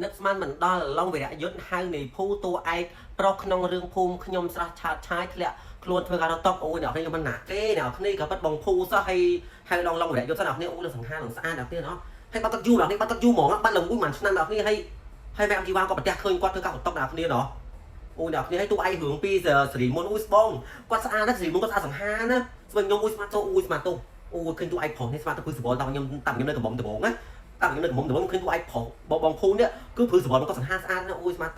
នឹកស្មានមិនដល់ឡងវិរៈយុទ្ធហៅនៃភូតួឯកប្រុសក្នុងរឿងភូមិខ្ញុំស្រះឆាតឆាយធ្លាក់ខ្លួនធ្វើការរត់តបអូយអ្នកនេះមិនណាទេអ្នកនេះក៏ប៉ិតបងភូសោះហើយហៅឡងវិរៈយុទ្ធសោះអ្នកនេះអូលើសង្ហានឹងស្អាតអ្នកនេះណោះហើយបាត់ទឹកយូរអ្នកនេះបាត់ទឹកយូរហ្មងបាត់ឡើងមួយមិនឆ្នាំអ្នកនេះហើយម៉ែអមជីវ៉ាក៏ប្រទះឃើញគាត់ធ្វើការរត់តបអ្នកនេះណោះអូអ្នកនេះឲ្យតួឯករឿងពីសេរីមុនអូយស្បងគាត់ស្អាតណាស់សេរីមុនគាត់ស្អាតសង្ហាណាស្វិញខ្ញុំអូយស្មាតអូយស្មាតអូឃើញតួឯកប្រុសនេះស្មាតទៅគឺសបល់តាមខ្ញុំនៅកំមុំដំបងណាតាមខ្ញុំនៅកំមុំដំបងឃើញតួឯកប្រុសបងភូនេះគឺព្រឺសបល់គាត់សង្ហាស្អាតណាស់អូយស្មាត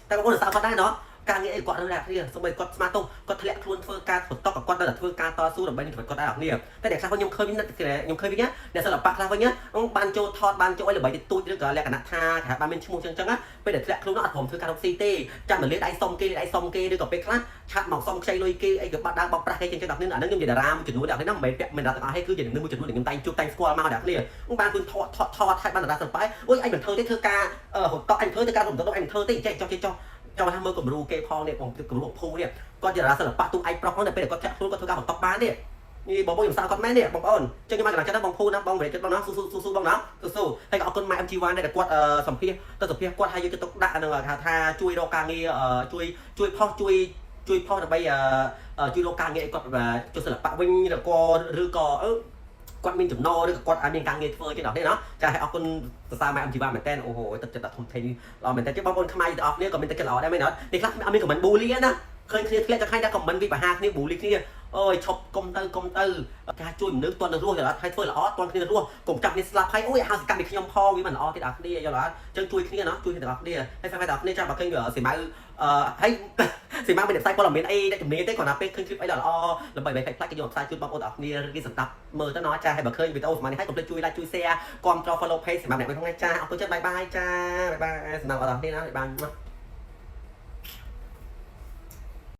តែបងប្អូនសើគាត់ដែរណោះការងារអីគាត់នៅដែរគ្នាសូម្បីគាត់ស្មាតគាត់ធ្លាក់ខ្លួនធ្វើការបន្តគាត់នៅតែធ្វើការតស៊ូដើម្បីនឹងជីវិតគាត់ដែរគ្នាតែអ្នកខ្លះខ្ញុំឃើញខ្ញុំឃើញវិញណាអ្នកសិល្បៈខ្លះវិញណាបានចូលថតបានចូលឲ្យល្បីទៅទូចឬក៏លក្ខណៈថាគេបានមានឈ្មោះចឹងណាពេលដែលធ្លាក់ខ្លួននោះអត់ព្រមធ្វើការរកស៊ីទេចាំតែលេដៃសុំគេឬក៏ពេលខ្លះឆាត់មកសុំខ្ចីលុយគេអីក៏បាត់ដើរបោកប្រាស់គេចឹងដល់គ្នាអាហ្នឹងខ្ញុំជាតារាមួយចំនួនដល់គ្នាណាមិនមែនពាក់មិនដល់ទាំងអស់ទេគឺជាមួយចំនួនដែលខ្ញុំតែងជួបតែងស្គាល់មកដល់គ្នាបានគឺថតហើយបានតារាសិល្បៈអូយអញមិនធ្វើទេធ្វើការហត់តអញធ្វើទៅការរំដុតអញមិនធ្វើទេចេះចោះចាំថាមើលគំរូគេផងនេះគំរូភូនេះគាត់ជាតារាសិល្បៈទូឯកប្រុសហ្នឹងតែពេលគាត់ចាក់ខ្លួនគាត់ធ្វើការបន្តបាននេះបងប្អូនខ្ញុំស្ដាប់គាត់មែនទេបងប្អូនចឹងខ្ញុំមកកន្លងចិត្តណាបងភូណាបងវិរៈចិត្តបងណាស៊ូបងណាស៊ូហើយក៏អរគុណម៉ែ MG1 ដែរគាត់សម្ភាសគាត់ឲ្យយកទៅទុកដាក់នឹងថាជួយរកការងារជួយផុសជួយផុសដើម្បីជួយរកការងារឲ្យគាត់ជួយសិល្បៈវិញឬក៏គាត់មានចំណូលឬក៏គាត់អាចមានការងារធ្វើចឹងដល់នេះណាចាឲ្យអរគុណសរសើរម៉ែ MG1 មែនតើអូហូទឹកចិត្តដល់ធំធេងល្អមែនតើចឹងបងប្អូនខ្មែរទាំងអស់គ្នាក៏មានទឹកចិត្តល្អដែរមែនអត់នេះខ្លះអត់មានខមមិនប៊ូលីណាឃើញគ្នាធ្លាក់ចង់ឲ្យតែខមមិនវិបហាគ្នាប៊ូលីគ្នាអូយឈប់កុំទៅការជួយមនុស្សតន់ទៅរស់ទៅអត់ហើយធ្វើល្អតន់គ្នារស់កុំចាប់គ្នាស្លាប់ហើយអូយហៅសកម្មពីខ្ញុំផងវាមិនល្អទេដល់គ្នាយល់អត់ចឹងជួយគ្នាណាជួយគ្នាទាំងអស់គ្នាហើយស្អាតទាំងអស់គ្នាចាំបើឃើញសីម៉ៅហើយសីម៉ៅមានតែផ្សាយព័ត៌មានអីដែលជំនាញទេគ្រាន់តែពេលឃើញคลิปអីដល់ល្អដើម្បីផ្សាយគេយកផ្សាយជូនបងប្អូនទាំងអស់គ្នាគេសម្ដាប់មើលទៅណោះចាហើយបើឃើញវីដេអូសម្រាប់នេះហើយកុំភ្លេចជួយ like ជួយ share គាំទ្រ follow page សម្រាប់អ្នកមួយថ្ងៃចាអរគុណច្រើនបាយចាបាយសម្រាប់បងប្អូនទាំងអស់គ្នាណាបាយ